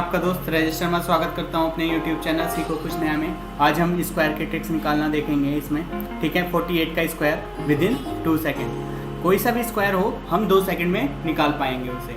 आपका दोस्त राजेश शर्मा स्वागत करता हूं अपने YouTube चैनल सीखो कुछ नया में। आज हम स्क्वायर के ट्रिक्स निकालना देखेंगे इसमें, ठीक है। 48 का स्क्वायर विद इन 2 सेकेंड। कोई सा भी स्क्वायर हो हम 2 सेकेंड में निकाल पाएंगे उसे।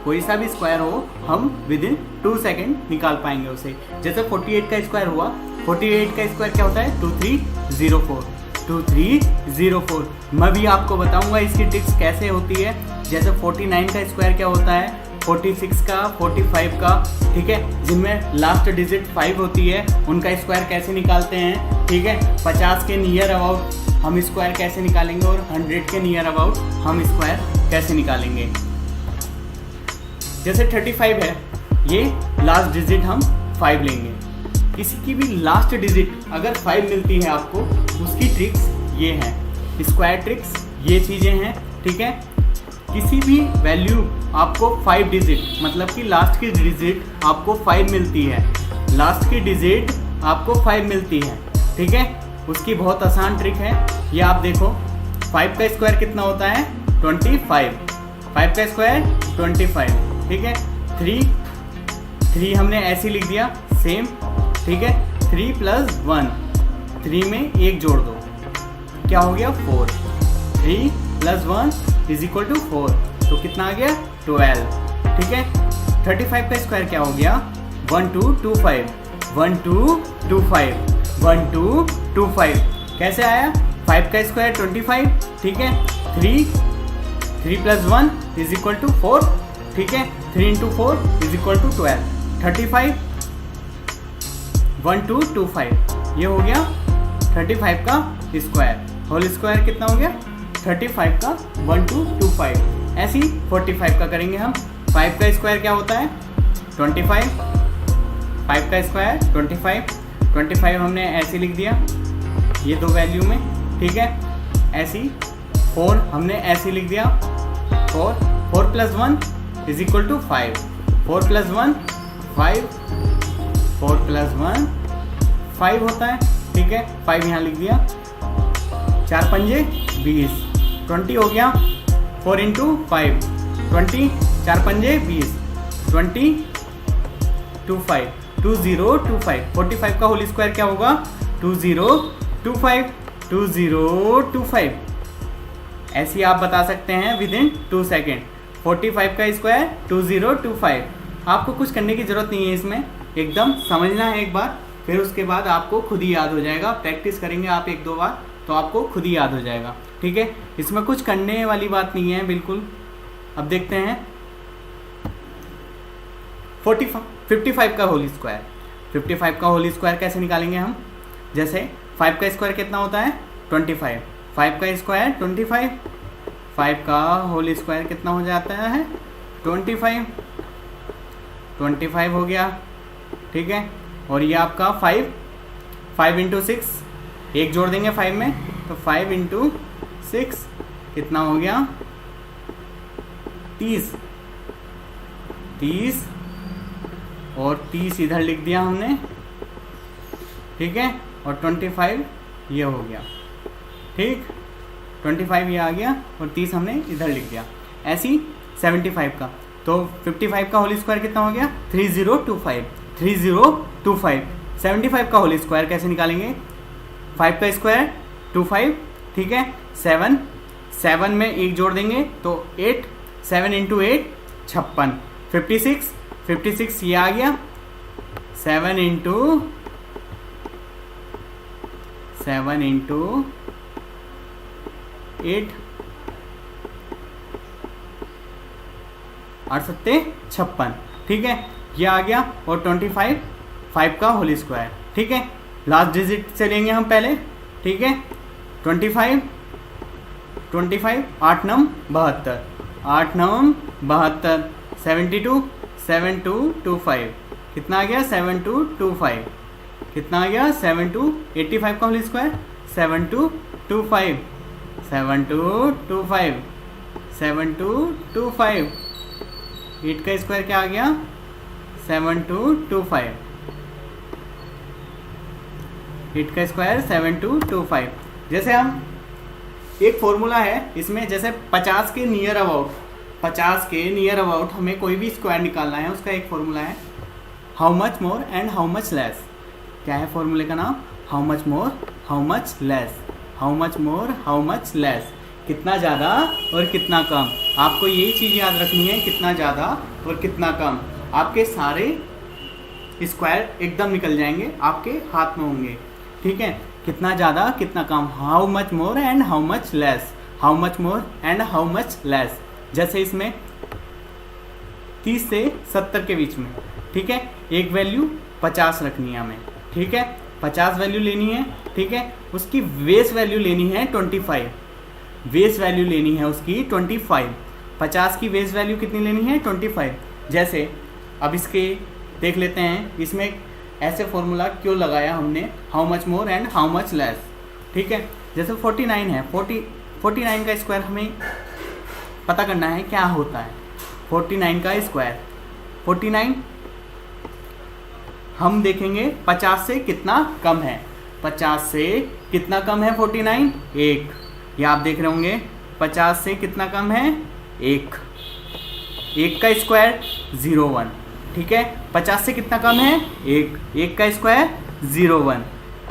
कोई सा भी स्क्वायर हो हम विद इन 2 सेकेंड निकाल पाएंगे उसे। जैसे 48 का स्क्वायर हुआ, 48 का स्क्वायर क्या होता है 2304। 2304 मैं भी आपको बताऊंगा इसकी ट्रिक्स कैसे होती है। जैसे 49 का स्क्वायर क्या होता है, 46 का, 45 का, ठीक है, जिनमें लास्ट डिजिट 5 होती है उनका स्क्वायर कैसे निकालते हैं, ठीक है। 50 के नियर अबाउट हम स्क्वायर कैसे निकालेंगे और 100 के नियर अबाउट हम स्क्वायर कैसे निकालेंगे। जैसे 35 है, ये लास्ट डिजिट हम 5 लेंगे। किसी की भी लास्ट डिजिट अगर 5 मिलती है आपको, उसकी ट्रिक्स ये हैं, स्क्वायर ट्रिक्स ये चीज़ें हैं, ठीक है। किसी भी वैल्यू आपको 5 डिजिट मतलब कि लास्ट की डिजिट आपको 5 मिलती है, लास्ट की डिजिट आपको 5 मिलती है, ठीक है। उसकी बहुत आसान ट्रिक है, ये आप देखो। 5 का स्क्वायर कितना होता है 25। 5 का स्क्वायर 25, ठीक है। 3 हमने ऐसे लिख दिया सेम, ठीक है। 3 + 1, 3 में 1 जोड़ दो, क्या हो गया 4। 3 + 1 = 4, तो कितना आ गया 12, ठीक है। 35 का स्क्वायर क्या हो गया 1225। 1225 1225 कैसे आया, 5 का स्क्वायर 25, ठीक है। 3 + 1 = 4, ठीक है। 3 × 4 = 12। 35 1225 ये हो गया 35 का स्क्वायर। होल स्क्वायर कितना हो गया 35 का 1225। ऐसे ही 45 का करेंगे हम। 5 का स्क्वायर क्या होता है 25। 5 का स्क्वायर 25 हमने ऐसे लिख दिया ये 2 वैल्यू में, ठीक है। ऐसी 4 हमने ऐसे लिख दिया 4 + 1 = 5। 4 + 1 5, 4 + 1 5 होता है, ठीक है। 5 यहाँ लिख दिया। 4 पंजे 20, 20 हो गया। 4 × 5 20, 4 पंजे 20, 20 25 2025। 45 का होल स्क्वायर क्या होगा 2025 2025। ऐसे आप बता सकते हैं विद इन 2 सेकेंड। 45 का स्क्वायर 2025। आपको कुछ करने की ज़रूरत नहीं है इसमें, एकदम समझना है एक बार, फिर उसके बाद आपको खुद ही याद हो जाएगा। प्रैक्टिस करेंगे आप 1-2 बार तो आपको खुद ही याद हो जाएगा, ठीक है। इसमें कुछ करने वाली बात नहीं है बिल्कुल। अब देखते हैं 55 का होल स्क्वायर। 55 का होल स्क्वायर कैसे निकालेंगे हम। जैसे 5 का स्क्वायर कितना होता है 25। 5 का स्क्वायर 25, 5 का होल स्क्वायर कितना हो जाता है 25 हो गया, ठीक है। और ये आपका 5 × 6, 1 जोड़ देंगे 5 में, तो 5 × 6 कितना हो गया 30 और 30 इधर लिख दिया हमने, ठीक है। और 25 ये हो गया, ठीक। 25 ये आ गया और 30 हमने इधर लिख दिया। ऐसी 75 का, तो 55 का होल स्क्वायर कितना हो गया 3025। 75 का होल स्क्वायर कैसे निकालेंगे। 5 का स्क्वायर 25, ठीक है। 7 में 1 जोड़ देंगे तो 8, 7 × 8 56। 56 ये आ गया। 7 × 8 8 × 7 56, ठीक है। ये आ गया। और 25 5 का होल स्क्वायर, ठीक है। लास्ट डिजिट से लेंगे हम पहले, ठीक है। 25 8 × 9 72, 8 × 9 72। 7225 कितना आ गया 7225 कितना आ गया 85 का होल स्क्वायर 7225 7225 8 का स्क्वायर क्या आ गया 7225। 8 का स्क्वायर 7225। जैसे हम एक फॉर्मूला है इसमें, जैसे 50 के नियर अबाउट हमें कोई भी स्क्वायर निकालना है, उसका एक फॉर्मूला है how much more and how much less. क्या है फॉर्मूले का नाम? How much more, how much less, how much more, how much less. कितना ज़्यादा और कितना कम। आपको यही चीज़ याद रखनी है, कितना ज़्यादा और कितना कम। आपके सारे स्क्वायर एकदम निकल जाएंगे, आपके हाथ में होंगे। ठीक है, कितना ज़्यादा कितना कम, how much more and how much less, how much more and how much less. जैसे इसमें 30 से 70 के बीच में, ठीक है, एक वैल्यू 50 रखनी है हमें। ठीक है, 50 वैल्यू लेनी है। ठीक है, उसकी बेस वैल्यू लेनी है 25, बेस वैल्यू लेनी है उसकी 25। 50 की बेस वैल्यू कितनी लेनी है? 25। जैसे अब इसके देख लेते हैं, इसमें ऐसे फॉर्मूला क्यों लगाया हमने, how much more and how much less. ठीक है, जैसे 49 है, 49 का स्क्वायर हमें पता करना है क्या होता है। 49 का स्क्वायर, 49 हम देखेंगे 50 से कितना कम है। 50 से कितना कम है 49? 1। ये आप देख रहे होंगे, 50 से कितना कम है? 1। 1 का स्क्वायर 01। ठीक है, 50 से कितना कम है? 1। 1 का स्क्वायर 01।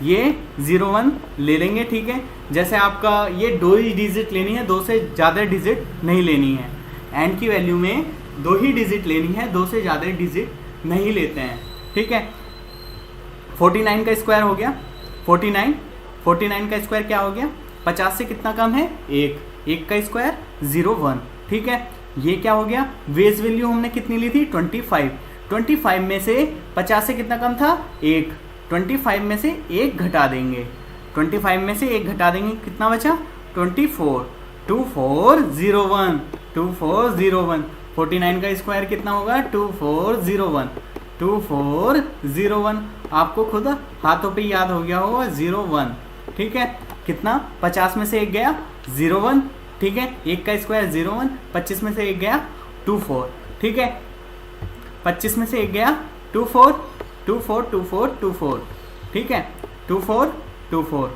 ये 01 ले लेंगे। ठीक है, जैसे आपका ये 2 ही डिजिट लेनी है, 2 से ज़्यादा डिजिट नहीं लेनी है। एंड की वैल्यू में 2 ही डिजिट लेनी है, 2 से ज़्यादा डिजिट नहीं लेते हैं। ठीक है, 49 का स्क्वायर हो गया 49। 49 का स्क्वायर क्या हो गया? 50 से कितना कम है? 1। 1 का स्क्वायर 01। ठीक है, ये क्या हो गया? बेस वैल्यू हमने कितनी ली थी? 25। 25 में से 50 से कितना कम था? 1। 25 में से 1 घटा देंगे, 25 में से 1 घटा देंगे, कितना बचा? 24। 2401, 2401। 49 का स्क्वायर कितना होगा? 2401, 2401। आपको खुद हाथों पे याद हो गया होगा 01। ठीक है, कितना? 50 में से 1 गया 01। ठीक है, 1 का स्क्वायर 01। 25 में से 1 गया 24। ठीक है, 25 में से 1 गया 24, 24, 24, 24। ठीक है, 24, 24।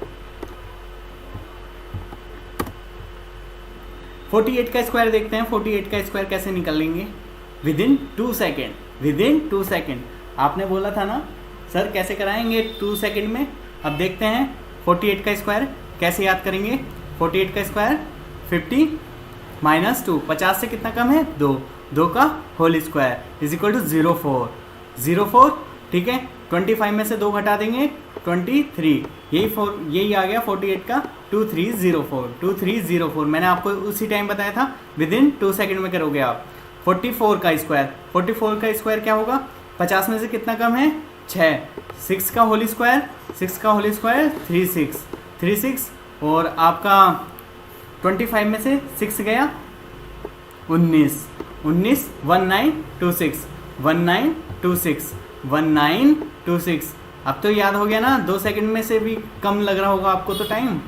48 का स्क्वायर देखते हैं। 48 का स्क्वायर कैसे निकालेंगे? Within 2 second, within 2 second. आपने बोला था ना सर कैसे कराएंगे 2 सेकेंड में। अब देखते हैं 48 का स्क्वायर कैसे याद करेंगे। 48 का स्क्वायर 50 माइनस 2, 50 से कितना कम है? 2। 2 का whole square is equal to 04, 04। ठीक है, 25 में से 2 घटा देंगे 23। यही आ गया 48 का 2304, 2304। मैंने आपको उसी टाइम बताया था विदिन 2 सेकेंड में करोगे आप। 44 का स्क्वायर, 44 का स्क्वायर क्या होगा? 50 में से कितना कम है? 6। 6 का होल स्क्वायर, 6 का होल स्क्वायर 36, 36। और आपका 25 में से 6 गया 19, 19, 1926, 1926, 1926। अब तो याद हो गया ना, 2 सेकंड में से भी कम लग रहा होगा आपको तो टाइम।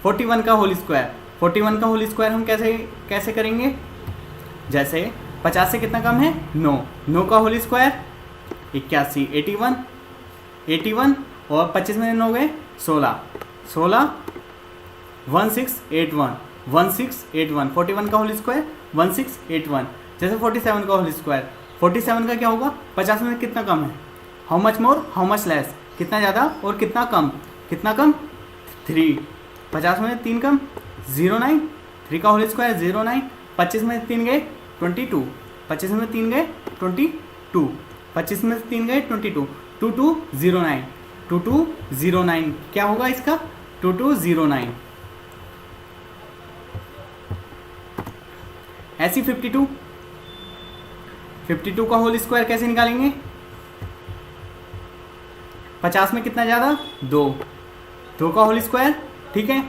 41 का होल स्क्वायर, 41 का होल स्क्वायर हम कैसे करेंगे? जैसे 50 से कितना कम है? 9। 9 का होल स्क्वायर 81, 81, 81। और 25 में 9 गए 16, 16, 1681, 1681। 41 का होल स्क्वायर 1681। जैसे 47 का होल स्क्वायर, 47 का क्या होगा? 50 में कितना कम है? How much more, how much less. कितना ज़्यादा और कितना कम? कितना कम? 3। 50 में 3 कम 09। 3 का होल स्क्वायर 09। 25 में 3 गए 22, 25 में 3 गए 22, 25 में 3 गए 22, 2209, 2209। क्या होगा इसका? 2209। ऐसी 52, 52 का होल स्क्वायर कैसे निकालेंगे? 50 में कितना ज़्यादा? 2। 2 का होल स्क्वायर, ठीक है,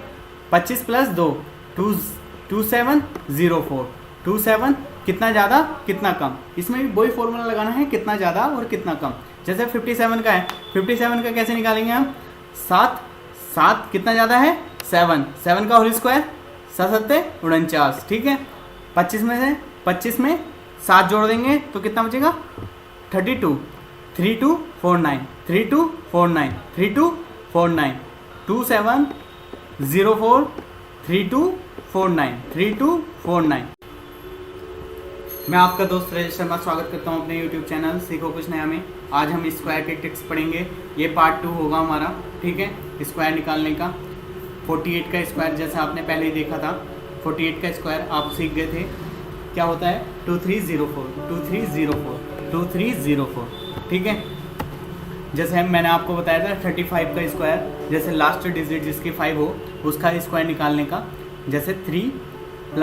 25 प्लस 2, 2704, 27। कितना ज़्यादा कितना कम? इसमें भी वही फॉर्मूला लगाना है, कितना ज़्यादा और कितना कम। जैसे 57 का है, 57 का कैसे निकालेंगे हम? 7, 7 कितना ज़्यादा है? 7, 7 का होल स्क्वायर 7 7 49। ठीक है, 25 में 7 जोड़ देंगे तो कितना बचेगा? 32, 3249, 3249, 3249, 2704, 3249, 3249। मैं आपका दोस्त राजेश शर्मा स्वागत करता हूं अपने YouTube चैनल सीखो कुछ नया में। आज हम स्क्वायर के ट्रिक्स पढ़ेंगे। ये पार्ट 2 होगा हमारा, ठीक है। स्क्वायर निकालने का 48 का स्क्वायर जैसा आपने पहले ही देखा था। 48 का स्क्वायर आप सीख गए थे, क्या होता है 2304 2304 2304, ठीक है। जैसे मैंने आपको बताया था 35 का स्क्वायर, जैसे लास्ट डिजिट जिसकी 5 हो उसका स्क्वायर निकालने का, जैसे 3 +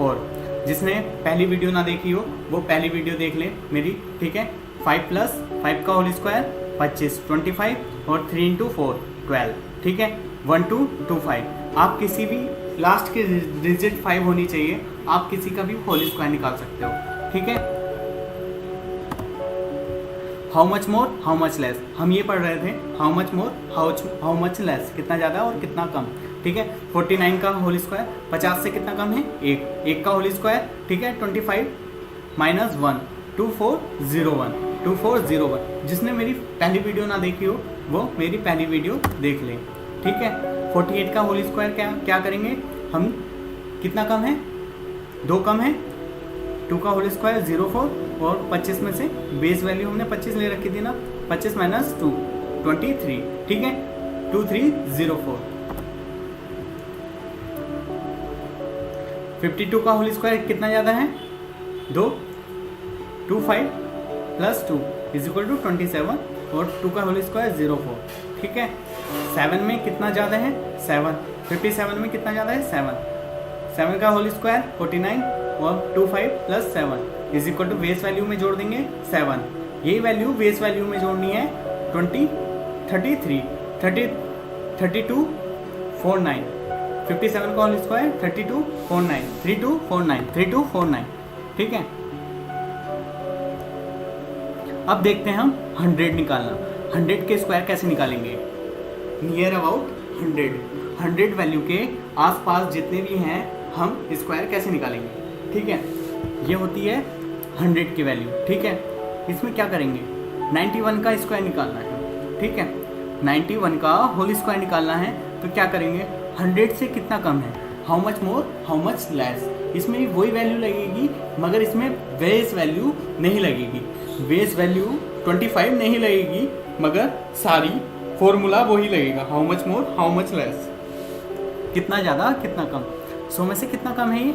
4। जिसने पहली वीडियो ना देखी हो वो पहली वीडियो देख ले मेरी, ठीक है। 5 + 5 का होल स्क्वायर 25 25 और 3 × 4 12, ठीक है। 1 2 2 5। आप किसी भी लास्ट की डिजिट 5 होनी चाहिए, आप किसी का भी होल स्क्वायर निकाल सकते हो, ठीक है। How much more how much less, हम ये पढ़ रहे थे। How much more how much less, कितना ज़्यादा और कितना कम, ठीक है। 49 का होल स्क्वायर 50 से कितना कम है 1 का होल स्क्वायर, ठीक है। 25 - 1 2401 2401। जिसने मेरी पहली वीडियो ना देखी हो वो मेरी पहली वीडियो देख लें, ठीक है। 48 का होल स्क्वायर क्या करेंगे हम, कितना कम है 2 कम है। 2 का होल स्क्वायर 04 और 25 में से बेस वैल्यू हमने 25 ले रखी थी ना, 25 - 2 23, ठीक है। 2304। 52 का होल स्क्वायर कितना ज़्यादा है 2 25 + 2 = 27 और 2 का होल स्क्वायर 04, ठीक है। 7 में कितना ज़्यादा है 7। 57 में कितना ज़्यादा है 7। 7 का होल स्क्वायर 49 और 25 + 7 = बेस वैल्यू में जोड़ देंगे 7। यही वैल्यू बेस वैल्यू में जोड़नी है 20 33 30 32 49। 57 का होल स्क्वायर 32 49 3249 3249, ठीक है। अब देखते हैं हम 100 निकालना। 100 के स्क्वायर कैसे निकालेंगे, नियर अबाउट 100 वैल्यू के आसपास जितने भी हैं हम स्क्वायर कैसे निकालेंगे, ठीक है। ये होती है 100 की वैल्यू, ठीक है। इसमें क्या करेंगे 91 का स्क्वायर निकालना है, ठीक है। 91 का होल स्क्वायर निकालना है तो क्या करेंगे 100 से कितना कम है, how much more how much less. इसमें भी वही वैल्यू लगेगी मगर इसमें बेस वैल्यू नहीं लगेगी। बेस वैल्यू 25 नहीं लगेगी मगर सारी फॉर्मूला वही लगेगा, how much more how much less. कितना ज़्यादा कितना कम, 100 में से कितना कम है ये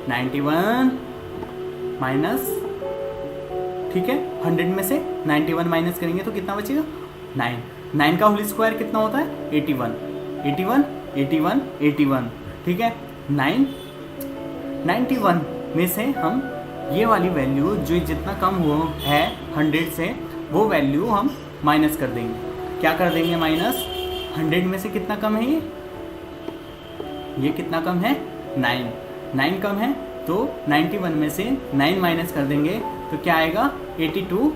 91 माइनस, ठीक है। 100 में से 91 माइनस करेंगे तो कितना बचेगा 9। 9 का होल स्क्वायर कितना होता है 81 81 81 81, ठीक है। 91 में से हम ये वाली वैल्यू जो जितना कम हो है 100 से वो वैल्यू हम माइनस कर देंगे। क्या कर देंगे माइनस, 100 में से कितना कम है ये कितना कम है 9 कम है तो 91 में से 9 माइनस कर देंगे तो क्या आएगा 82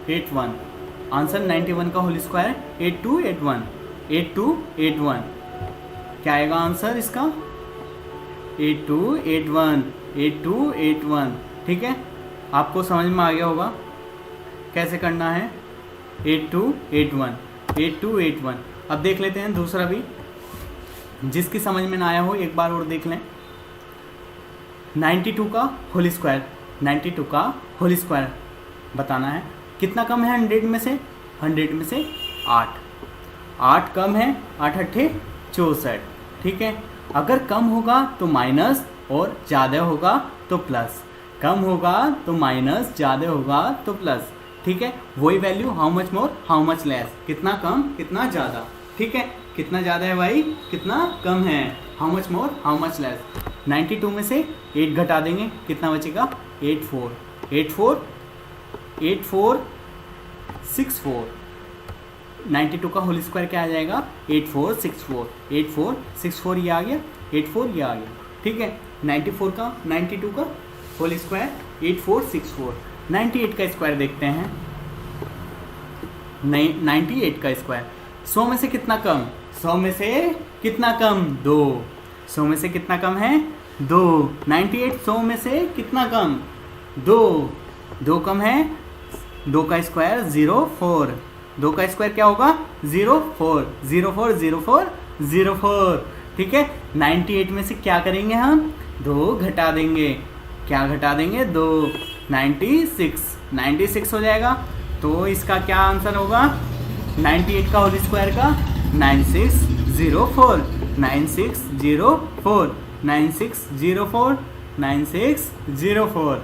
81। आंसर 91 का होल स्क्वायर 8281 8281। क्या आएगा आंसर इसका 8281 8281, ठीक है। आपको समझ में आ गया होगा कैसे करना है 8281 8281। अब देख लेते हैं दूसरा भी, जिसकी समझ में ना आया हो एक बार और देख लें। 92 का होल स्क्वायर 92 का होल स्क्वायर बताना है कितना कम है 100 में से 100 में से 8 कम है 8 8 64, ठीक है। अगर कम होगा तो माइनस और ज़्यादा होगा तो प्लस, कम होगा तो माइनस, ज़्यादा होगा तो प्लस, ठीक है। वही value how much more how much less, कितना कम कितना ज़्यादा, ठीक है। कितना ज़्यादा है भाई कितना कम है, how much more how much less. 92 में से 8 घटा देंगे कितना बचेगा 84 84 84 64। 92 का होल स्क्वायर क्या आ जाएगा 8464 8464, ये आ गया 84 ये आ गया, ठीक है। 92 का होल स्क्वायर 8464। 98 का स्क्वायर देखते हैं। 98 का स्क्वायर 100 में से कितना कम, 100 में से कितना कम 2। 100 में से कितना कम है 2। 98 100 में से कितना कम 2। 2 कम है, 2 का स्क्वायर 04। 2 का स्क्वायर क्या होगा 04 04 04 04, ठीक है। 98 में से क्या करेंगे हम 2 घटा देंगे क्या घटा देंगे 2, 96 हो जाएगा। तो इसका क्या आंसर होगा 98 का होल स्क्वायर का 9604 9604 9604 9604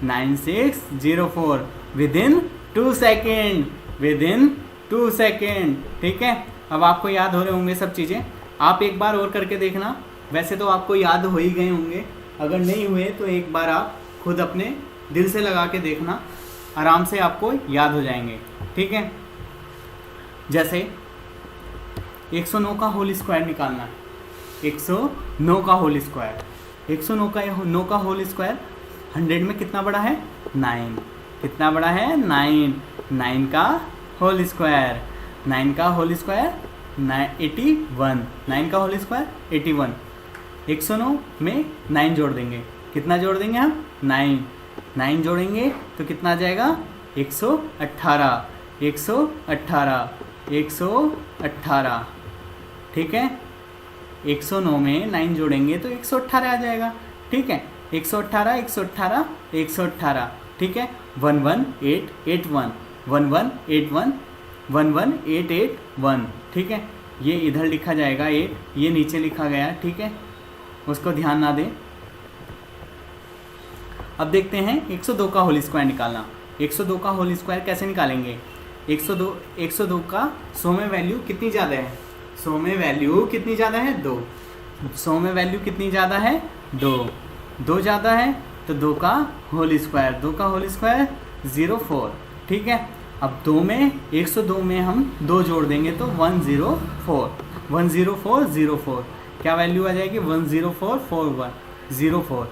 9604 विदिन 2 सेकेंड, विदिन 2 सेकेंड। ठीक है, अब आपको याद हो रहे होंगे सब चीज़ें। आप एक बार और करके देखना, वैसे तो आपको याद हो ही गए होंगे, अगर नहीं हुए तो एक बार आप खुद अपने दिल से लगा के देखना, आराम से आपको याद हो जाएंगे। ठीक है, जैसे 109 का होल स्क्वायर निकालना है, 109 का होल स्क्वायर, 109 का होल स्क्वायर 100 में कितना बड़ा है 9, कितना बड़ा है 9, 9 का होल स्क्वायर, 9 का होल स्क्वायर 81, 9 का होल स्क्वायर 81। 109 में 9 जोड़ देंगे, कितना जोड़ देंगे हम 9 जोड़ेंगे तो कितना आ जाएगा 118, 118, 118। ठीक है, 109 में 9 जोड़ेंगे तो 118 आ जाएगा। ठीक है, 118, 118, 118। ठीक है, 11881, 11881, 11881। ठीक है, ये इधर लिखा जाएगा 8, ये नीचे लिखा गया। ठीक है, उसको ध्यान ना दें। अब देखते हैं 102 का होल स्क्वायर निकालना। 102 का होल स्क्वायर कैसे निकालेंगे? 102 का 100 में वैल्यू कितनी ज़्यादा है? 100 में वैल्यू कितनी ज़्यादा है 2। 100 में वैल्यू कितनी ज़्यादा है 2 ज़्यादा है तो 2 का होल स्क्वायर, 2 का होल स्क्वायर 04। ठीक है, अब 2 में 102 में हम 2 जोड़ देंगे तो 104, 10404। क्या वैल्यू आ जाएगी 10441, 04,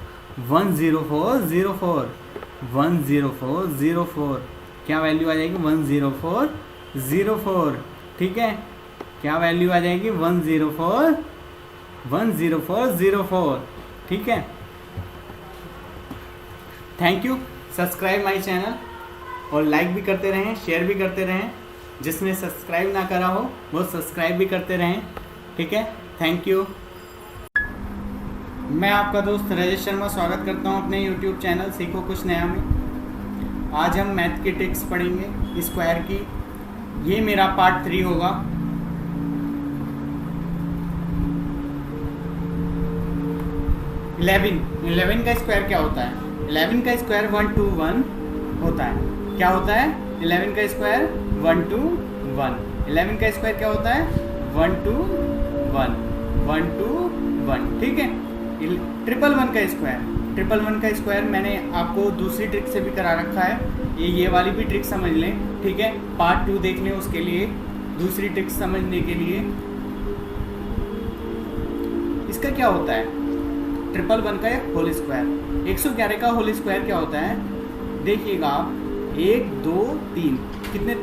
10404, 10404। क्या वैल्यू आ जाएगी 10404। ठीक है, क्या वैल्यू आ जाएगी 10404। ठीक है, thank you. Subscribe my channel और लाइक भी करते रहें, शेयर भी करते रहें। जिसने सब्सक्राइब ना करा हो वो सब्सक्राइब भी करते रहें। ठीक है, थैंक यू। मैं आपका दोस्त राजेश शर्मा स्वागत करता हूं अपने YouTube चैनल सीखो कुछ नया में। आज हम मैथ की ट्रिक्स पढ़ेंगे स्क्वायर की। ये मेरा पार्ट 3 होगा। इलेवन का स्क्वायर क्या होता है? 11 का स्क्वायर 121 होता है। क्या होता है 11 का स्क्वायर 121। 11 का स्क्वायर क्या होता है 121। ठीक है, 111 का स्क्वायर, 111 का स्क्वायर मैंने आपको दूसरी ट्रिक से भी करा रखा है। ये वाली भी ट्रिक समझ लें। ठीक है, पार्ट 2 देख लें उसके लिए, दूसरी ट्रिक समझने के लिए। इसका क्या होता है 111 का होल स्क्वायर। 111 का होल स्क्वायर क्या होता है देखिएगा आप, 1 2 3, कितने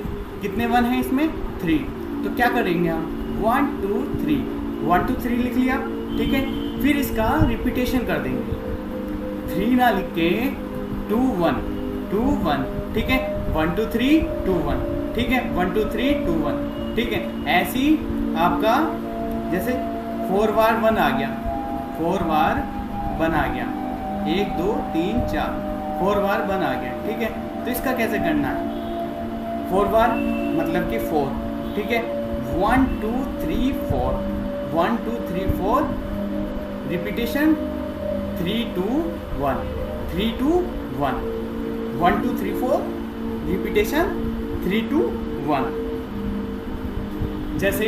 1 है इसमें 3। तो क्या करेंगे हम 1 2 3, 1 2 3 लिख लिया। ठीक है, फिर इसका रिपीटेशन कर देंगे, 3 ना लिख के 2 1 2 1। ठीक है, 1 2 3 2 1। ठीक है, 1 2 3 2 1। ठीक है, ऐसे ही आपका जैसे 4 बार 1 आ गया, 4 बार 1 आ गया, 1 2 3 4, 4 बार 1 आ गया। ठीक है, तो इसका कैसे करना है 4 बार मतलब कि 4। ठीक है, 1 2 3 4, 1 2 3 4, रिपीटेशन 3 2 1, 3 2 1, 1 2 3 4, रिपीटेशन 3 2 1। जैसे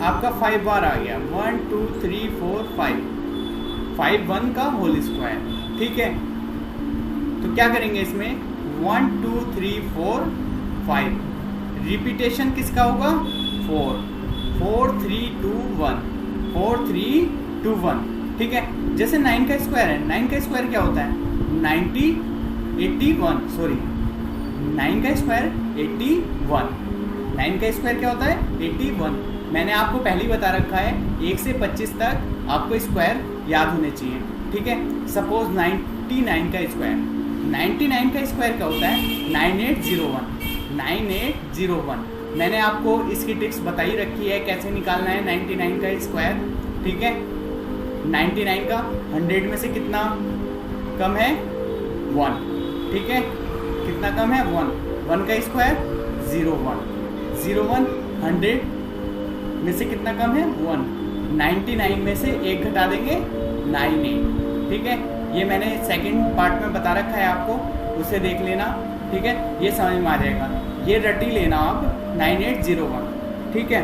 आपका 5 बार आ गया, 1 2 3 4 5, 5 1 का होल स्क्वायर। ठीक है, तो क्या करेंगे इसमें 1 2 3 4 5, रिपीटेशन किसका होगा 4, 4 3 2 1, 4 3 2 1। ठीक है, जैसे 9 का स्क्वायर है, 9 का स्क्वायर क्या होता है 81, सॉरी 9 का स्क्वायर 81, 9 का स्क्वायर क्या होता है 81। मैंने आपको पहले ही बता रखा है 1 से 25 तक आपको स्क्वायर याद होने चाहिए। ठीक है, सपोज 99 का स्क्वायर, 99 का स्क्वायर क्या होता है 9801, 9801। मैंने आपको इसकी ट्रिक्स बताई रखी है कैसे निकालना है 99 का स्क्वायर। ठीक है, 99 का 100 में से कितना कम है 1, ठीक है, कितना कम है 1, 1 का स्क्वायर 0 1, 0 1 100 में से कितना कम है 1, 99 में से 1 घटा देंगे 98, ठीक है। ये मैंने सेकंड पार्ट में बता रखा है आपको, उसे देख लेना, ठीक है, ये समझ में आ जाएगा। ये रटी लेना आप 9801, ठीक है।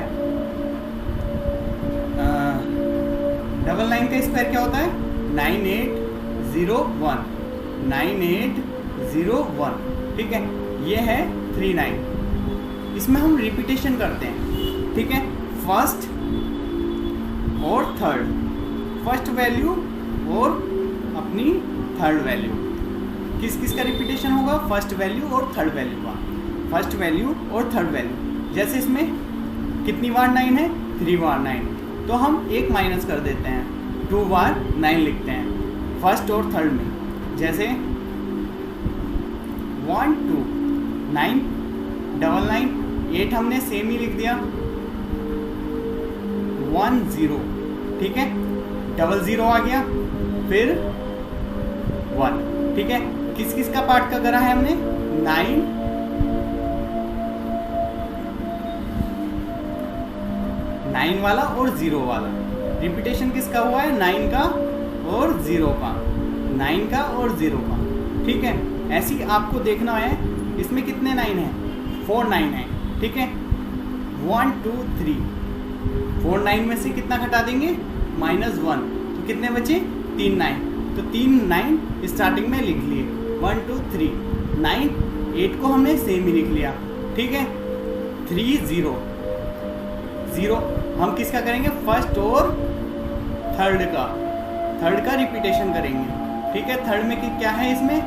99 का स्क्वायर क्या होता है 9801, 9801, ठीक है। ये है 39। इसमें हम रिपीटेशन करते हैं, ठीक है, फर्स्ट और थर्ड, फर्स्ट वैल्यू और अपनी थर्ड वैल्यू। किस किस का रिपीटेशन होगा, फर्स्ट वैल्यू और थर्ड वैल्यू का, फर्स्ट वैल्यू और थर्ड वैल्यू। जैसे इसमें कितनी बार 9 है, 3 बार 9, तो हम एक माइनस कर देते हैं, 2 बार 9 लिखते हैं फर्स्ट और थर्ड में। जैसे 1 2 9 डबल 9 8 हमने सेम ही लिख दिया, 1 0, ठीक है, डबल 0 आ गया, फिर 1, ठीक है। किस किस का पार्ट का करा है हमने 9 वाला और 0 वाला। रिपीटेशन किसका हुआ है 9 का और 0 का, 9 का और 0 का, ठीक है। ऐसे ही आपको देखना है इसमें कितने 9 हैं, 4 9 है, ठीक है। 1 2 3, 4 9 में से कितना घटा देंगे -1, तो कितने बचे 3 9, तो 3 9 स्टार्टिंग में लिख लिए, 1 2 3 9, 8 को हमने सेम ही लिख लिया, ठीक है। 3 0 0 हम किसका करेंगे, फर्स्ट और थर्ड का रिपीटेशन करेंगे, ठीक है। थर्ड में क्या है, इसमें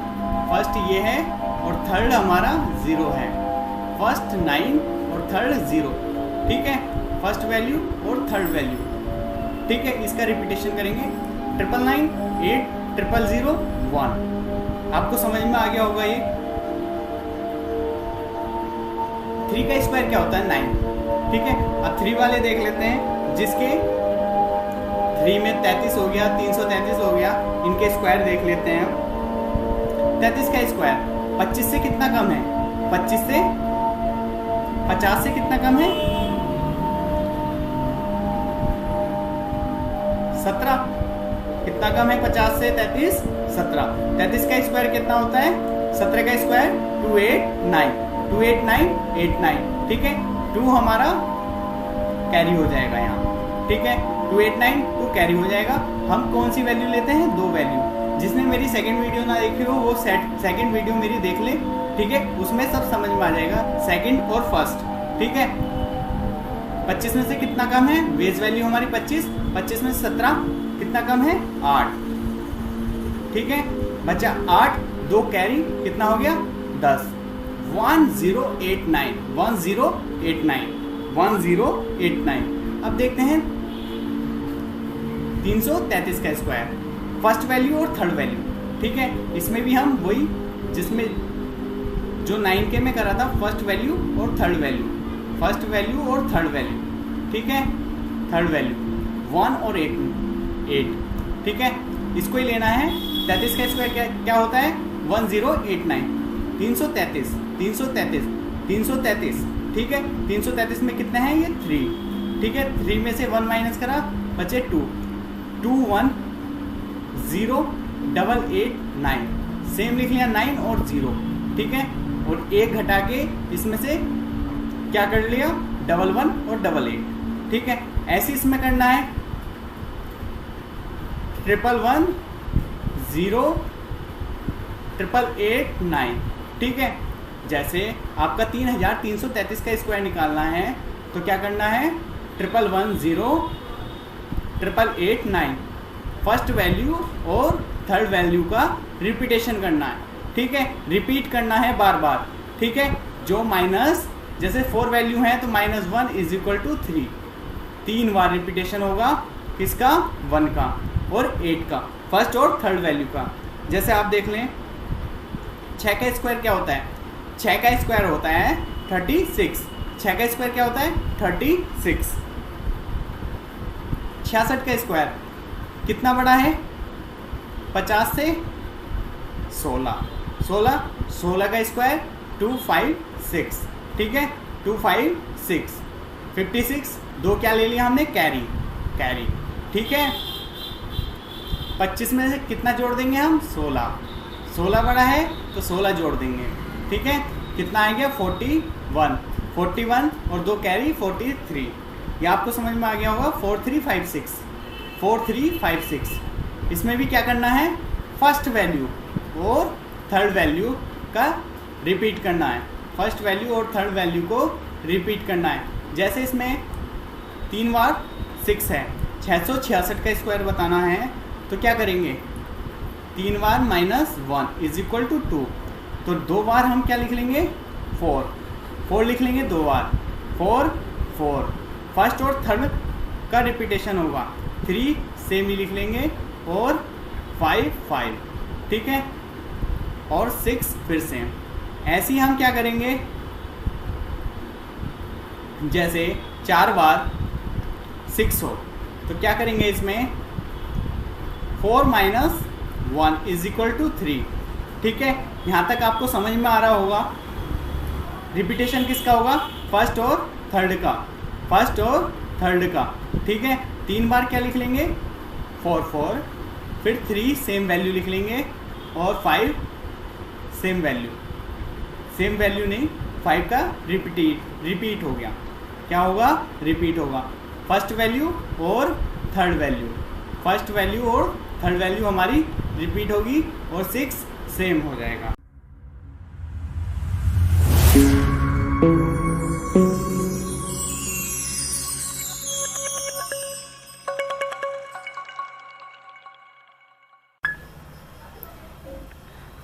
फर्स्ट ये है और थर्ड हमारा 0 है, फर्स्ट 9 और थर्ड 0, ठीक है, फर्स्ट वैल्यू और थर्ड वैल्यू, ठीक है। इसका रिपीटेशन करेंगे 999 8 0 0 1। आपको समझ में आ गया होगा ये। 3 का स्क्वायर क्या होता है 9, ठीक है। अब 3 वाले देख लेते हैं, जिसके 3 में 33 हो गया, 333 हो गया, इनके स्क्वायर देख लेते हैं। 33 का स्क्वायर 25 से कितना कम है, 25 से 50 से कितना कम है 17, कितना कम है 50 से 33 17। 33 का स्क्वायर कितना होता है, 17 का स्क्वायर 289, 28989, ठीक है। 2 हमारा कैरी हो जाएगा यहाँ, ठीक है, 289 2 कैरी हो जाएगा। हम कौन सी वैल्यू लेते हैं, 2 वैल्यू। जिसने मेरी सेकंड वीडियो ना देखी हो वो सेकंड वीडियो मेरी देख ले, ठीक है, उसमें सब समझ में आ जाएगा, सेकंड और फर्स्ट, ठीक है। 25 में से कितना कम है, बेस वैल्यू हमारी 25, 25 में से 17 कितना कम है 8, ठीक है, बचा 8, 2 कैरी कितना हो गया 10, 1089 1089 1089। अब देखते हैं 333 का स्क्वायर, फर्स्ट वैल्यू और थर्ड वैल्यू, ठीक है। इसमें भी हम वही जिसमें जो 9 के में करा था, फर्स्ट वैल्यू और थर्ड वैल्यू, फर्स्ट वैल्यू और थर्ड वैल्यू, ठीक है, थर्ड वैल्यू 1 और 8, ठीक है, इसको ही लेना है। 33 का स्क्वायर क्या होता है 1089, 333, ठीक है। 333 में कितने हैं ये 3, ठीक है, 3 में से 1 माइनस करा, बचे 2, 2 1 0 8 9, सेम लिख लिया 9 और 0, ठीक है, और 1 घटा के इसमें से क्या कर लिया 1 1 और 8, ठीक है। ऐसे इसमें करना है 111 0 888 9, ठीक है। जैसे आपका 3333 का स्क्वायर निकालना है तो क्या करना है 111 0 888 9, फर्स्ट वैल्यू और थर्ड वैल्यू का रिपीटेशन करना है, ठीक है, रिपीट करना है बार बार, ठीक है। जो माइनस जैसे 4 वैल्यू है तो -1 = 3, 3 बार रिपीटेशन होगा किसका 1 का और 8 का, फर्स्ट और थर्ड वैल्यू का। जैसे आप देख लें 6 का स्क्वायर क्या होता है, 6 का स्क्वायर होता है 36, 6 का स्क्वायर क्या होता है 36। 66 का स्क्वायर कितना बड़ा है 50 से 16, 16, 16 का स्क्वायर 256, ठीक है, 256, 56, दो क्या ले लिया हमने, कैरी, कैरी, ठीक है। 25 में से कितना जोड़ देंगे हम, 16, 16 बड़ा है तो 16 जोड़ देंगे, ठीक है, कितना आएगा 41, 41 और दो कैरी 43, ये आपको समझ में आ गया होगा। 4356, 4356, इसमें भी क्या करना है, फर्स्ट वैल्यू और थर्ड वैल्यू का रिपीट करना है, फर्स्ट वैल्यू और थर्ड वैल्यू को रिपीट करना है। जैसे इसमें 3 बार 6 है, 666 का स्क्वायर बताना है तो क्या करेंगे, 3 बार -1 इज इक्वल टू 2, तो 2 बार हम क्या लिख लेंगे, 4 लिख लेंगे 2 बार, 4, फर्स्ट और थर्ड का रिपीटेशन होगा, 3 सेम ही लिख लेंगे और 5, ठीक है, और 6 फिर सेम। ऐसे ही हम क्या करेंगे, जैसे 4 बार 6 हो तो क्या करेंगे, इसमें 4 - 1 इज इक्वल टू 3, ठीक है, यहाँ तक आपको समझ में आ रहा होगा। रिपीटेशन किसका होगा, फर्स्ट और थर्ड का, फर्स्ट और थर्ड का, ठीक है। 3 बार क्या लिख लेंगे, 4, फिर 3 सेम वैल्यू लिख लेंगे और 5 सेम वैल्यू नहीं, 5 का रिपीट हो गया, क्या होगा, रिपीट होगा, फर्स्ट वैल्यू और थर्ड वैल्यू, फर्स्ट वैल्यू और थर्ड वैल्यू हमारी रिपीट होगी और 6 सेम हो जाएगा।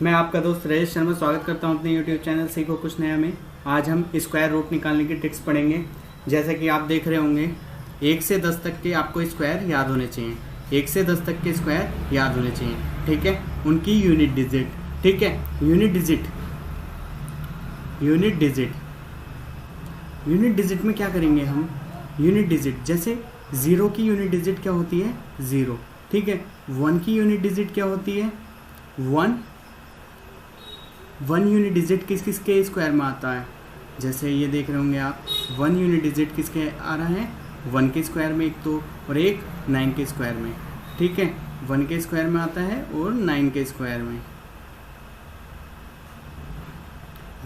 मैं आपका दोस्त राजेश शर्मा स्वागत करता हूं अपने YouTube चैनल सीखो कुछ नया में। आज हम स्क्वायर रूट निकालने की ट्रिक्स पढ़ेंगे। जैसा कि आप देख रहे होंगे 1 से 10 तक के आपको स्क्वायर याद होने चाहिए, 1 से 10 तक के स्क्वायर याद होने चाहिए, ठीक है, उनकी यूनिट डिजिट, ठीक है, यूनिट डिजिट में क्या करेंगे हम, यूनिट डिजिट, जैसे 0 की यूनिट डिजिट क्या होती है, 0, ठीक है, 1 की यूनिट डिजिट क्या होती है, 1 यूनिट डिजिट किसके स्क्वायर में आता है, जैसे ये देख रहे होंगे आप, 1 यूनिट डिजिट किसके आ रहा है, 1 के स्क्वायर में एक तो, और एक 9 के स्क्वायर में, ठीक है, 1 के स्क्वायर में आता है और 9 के स्क्वायर में,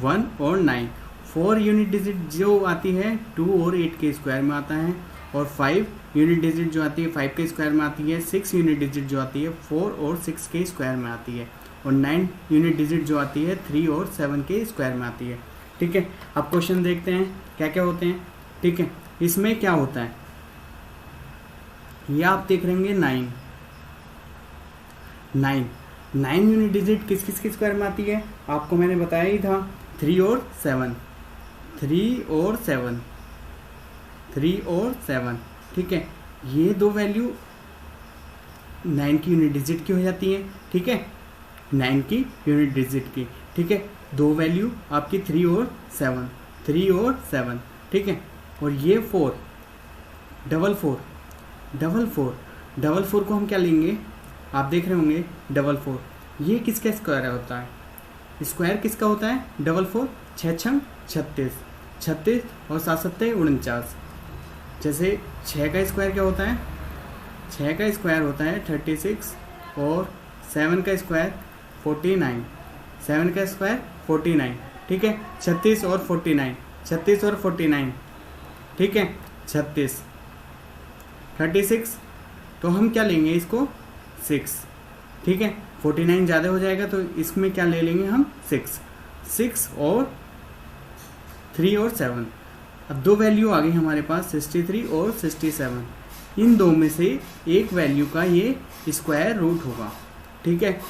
1 और 9। 4 यूनिट डिजिट जो आती है 2 और 8 के स्क्वायर में आता है, और 5 यूनिट डिजिट जो आती है 5 के स्क्वायर में आती है, 6 यूनिट डिजिट जो आती है 4 और 6 के स्क्वायर में आती है, और 9 यूनिट डिजिट जो आती है 3 और 7 के स्क्वायर में आती है, ठीक है। अब क्वेश्चन देखते हैं क्या क्या होते हैं, ठीक है। इसमें क्या होता है, ये आप देख रहे होंगे 9 यूनिट डिजिट किस किस के स्क्वायर में आती है, आपको मैंने बताया ही था, 3 और 7, ठीक है। ये दो वैल्यू 9 की यूनिट डिजिट की हो जाती है, ठीक है, 9 की यूनिट डिजिट की, ठीक है। दो वैल्यू आपकी 3 और 7, ठीक है। और ये 4, डबल फोर को हम क्या लेंगे, आप देख रहे होंगे 4, ये किसका स्क्वायर होता है, स्क्वायर किसका होता है, 4, 6 36 और 7 7 49। जैसे 6 का स्क्वायर क्या होता है, 6 का स्क्वायर होता है 36 और 7 का स्क्वायर 49, 7 का स्क्वायर 49, ठीक है, 36 और 49, ठीक है, 36, तो हम क्या लेंगे इसको 6, ठीक है, 49 ज़्यादा हो जाएगा तो इसमें क्या ले लेंगे हम 6 और 3 और 7। अब दो वैल्यू आ गई हमारे पास 63 और 67, इन दो में से एक वैल्यू का ये स्क्वायर रूट होगा, ठीक है,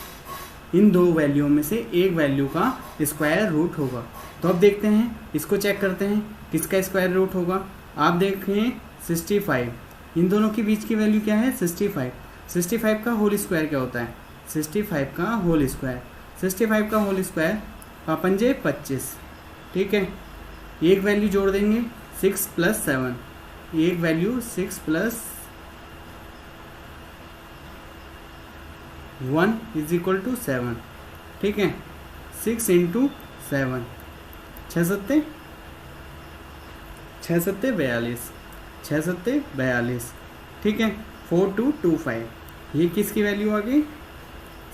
इन दो वैल्यू में से एक वैल्यू का स्क्वायर रूट होगा। तो अब देखते हैं, इसको चेक करते हैं किसका स्क्वायर रूट होगा। आप देखें 65, इन दोनों के बीच की वैल्यू क्या है 65 का होल स्क्वायर क्या होता है, 65 का होल स्क्वायर पंजे 25, ठीक है। एक वैल्यू जोड़ देंगे 6 + 7, एक वैल्यू 6 + 1 = 7, ठीक है। 6 इंटू 7, 6 सत्ते 42, 6 सत्ते 42, ठीक है। 4225, ये किसकी वैल्यू आ गई?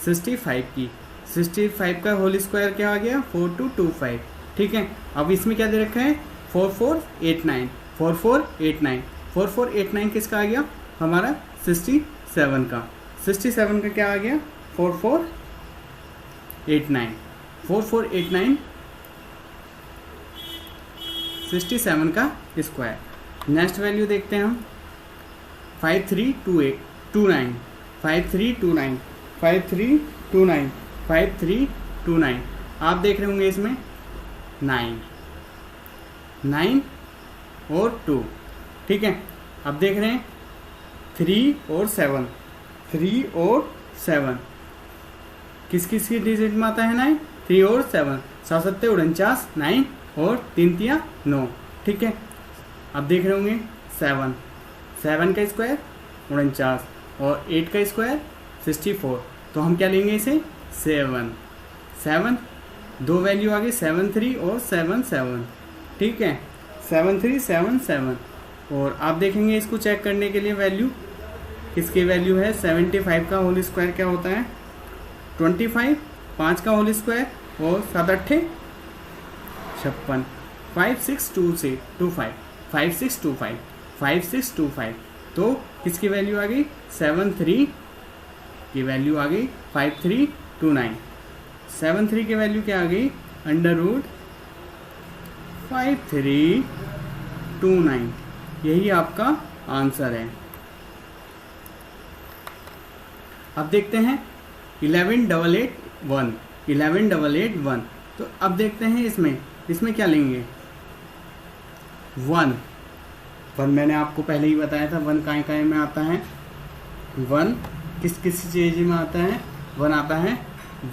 65 की। 65 का होल स्क्वायर क्या आ गया? 4225, ठीक है। अब इसमें क्या दे रखा है? 4489, 4489, 4489 किसका आ गया? हमारा 67 का। 67 का क्या आ गया? 4489, 4489 67 का स्क्वायर। नेक्स्ट वैल्यू देखते हैं हम। 5329, 5329, 5329, 5329। आप देख रहे होंगे इसमें 9 और 2, ठीक है। अब देख रहे हैं 3 और 7, 3 और 7 किस किस की डिजिट में आता है? 9, 3 और 7, 7 सत्ते 49, 9 और 3 तिया 9, ठीक है। अब देख रहे होंगे 7, 7 का स्क्वायर 49 और 8 का स्क्वायर 64, तो हम क्या लेंगे इसे? 7, 7, दो वैल्यू आ गई 7 3 और 7 7, ठीक है। 7 3 7 7। और आप देखेंगे इसको चेक करने के लिए वैल्यू, किसकी वैल्यू है? 75 का होल स्क्वायर क्या होता है? 25, 5 का होल स्क्वायर और 7 8 56, 5625, 5625, 5625। तो किसकी वैल्यू आ गई? 73 की वैल्यू आ गई 5329। 73 की वैल्यू क्या आ गई? √ 5329। यही आपका आंसर है। अब देखते हैं 11881, 11881। तो अब देखते हैं इसमें क्या लेंगे? 1 मैंने आपको पहले ही बताया था 1 काय में आता है। 1 किस चीज में आता है? 1 आता है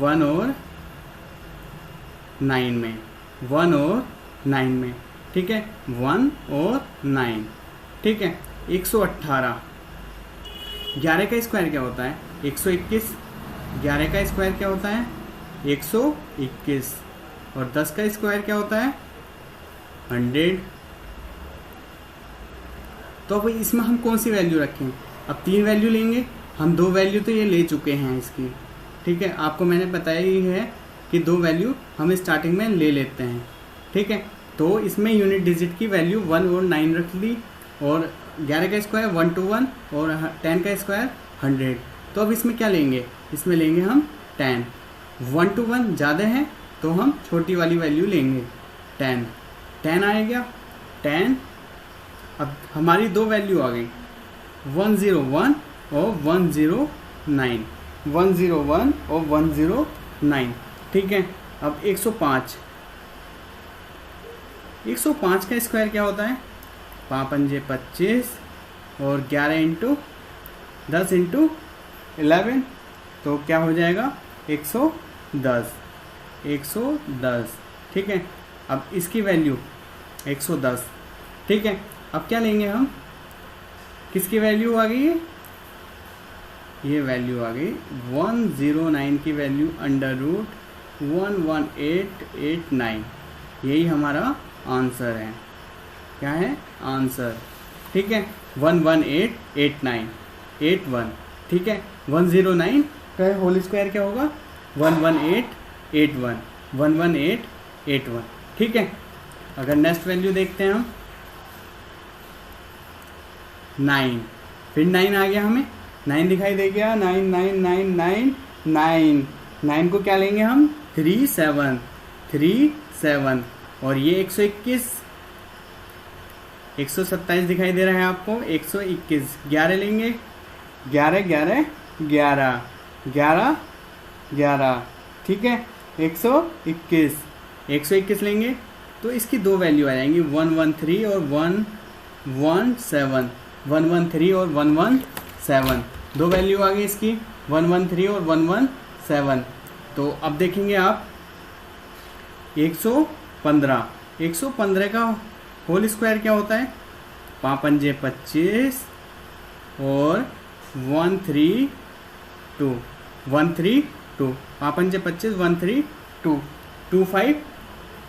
1 और 9 में, 1 और 9 में, ठीक है। 1 और 9, ठीक है। 118, 11 का स्क्वायर क्या होता है? 121। 11 का स्क्वायर क्या होता है? 121। और 10 का स्क्वायर क्या होता है? 100। तो अब इसमें हम कौन सी वैल्यू रखें? अब 3 वैल्यू लेंगे हम, 2 वैल्यू तो ये ले चुके हैं इसकी, ठीक है। आपको मैंने बताया ही है कि 2 वैल्यू हम स्टार्टिंग में ले लेते हैं, ठीक है। तो इसमें यूनिट डिजिट की वैल्यू 1 और 9 रख ली, और 11 का स्क्वायर 1 to 1 और 10 का स्क्वायर 100। तो अब इसमें क्या लेंगे? इसमें लेंगे हम 10। 1 to 1 ज़्यादा है तो हम छोटी वाली वैल्यू लेंगे 10। 10 आएगा 10। अब हमारी 2 वैल्यू आ गई 101 और 109, 101 और 109, ठीक है। अब 105, 105 का स्क्वायर क्या होता है? 5 पंजे 25 और 11 इंटू 10 इंटू 11, तो क्या हो जाएगा? 110, 110, ठीक है। अब इसकी वैल्यू 110, ठीक है। अब क्या लेंगे हम? किसकी वैल्यू आ गई है? ये वैल्यू आ गई 109 की वैल्यू √ 11889। यही हमारा आंसर है। क्या है आंसर? ठीक है 1188981, ठीक है। 109 का होल स्क्वायर क्या होगा? 11881, 11881, ठीक है। अगर नेक्स्ट वैल्यू देखते हैं हम 9, फिर 9 आ गया, हमें 9 दिखाई दे गया। 9 9 9 9 9 9 को क्या लेंगे हम? 37 37 और ये 121 127 दिखाई दे रहा है आपको। 121 11 लेंगे 11 11 11 11 11, ठीक है। 121 121 लेंगे तो इसकी 2 वैल्यू आ जाएंगी 113 और 117, 113 और 117, 2 वैल्यू आ गई इसकी 113 और 117। तो अब देखेंगे आप 115, 115 का होल स्क्वायर क्या होता है? 5 पंजे 25 और 132, 2, 5×25 132 25,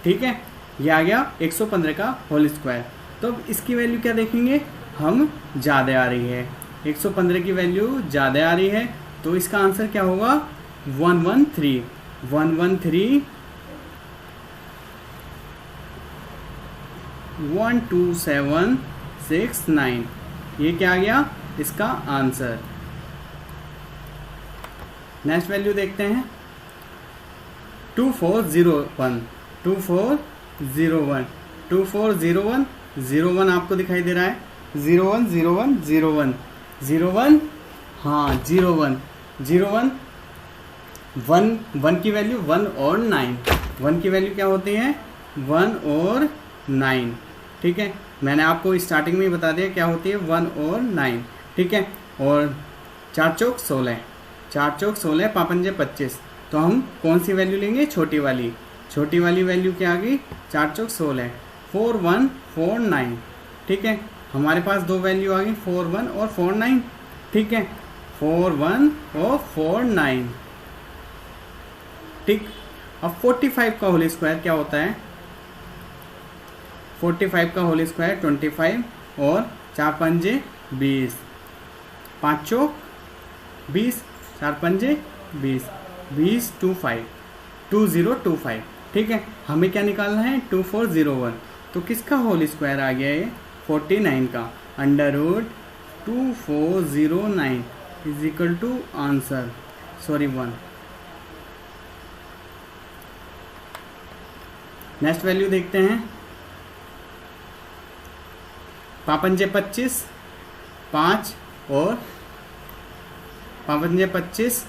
ठीक है। ये आ गया 115 का होल स्क्वायर। तो अब इसकी वैल्यू क्या देखेंगे हम, ज़्यादा आ रही है, 115 की वैल्यू ज़्यादा आ रही है, तो इसका आंसर क्या होगा 113 12769, ये क्या आ गया इसका आंसर। नेक्स्ट वैल्यू देखते हैं 2401 2401 2401 01 आपको दिखाई दे रहा है 01 01 01 01, हाँ 01 01 1 की वैल्यू 1 और 9, 1 की वैल्यू क्या होती है 1 और 9, ठीक है। मैंने आपको स्टार्टिंग में ही बता दिया क्या होती है 1 और 9, ठीक है। और 4 चौक 16, 4 चौक 16, 5×25, तो हम कौन सी वैल्यू लेंगे, छोटी वाली वैल्यू क्या आ गई 4 चौक 16 4149, ठीक है। हमारे पास दो वैल्यू आ गई 41 और 49, ठीक है, 41 और 49, ठीक। अब 45 का होल स्क्वायर क्या होता है, 45 का होल स्क्वायर 25 और 4×5 20, 5 चौक 20, 4×5 20, 20 25 2025, ठीक है। हमें क्या निकालना है 2401, तो किसका होल स्क्वायर आ गया ये 49 का, √2409 is equal to answer 1। Next value देखते हैं 5×25 5 और 5×25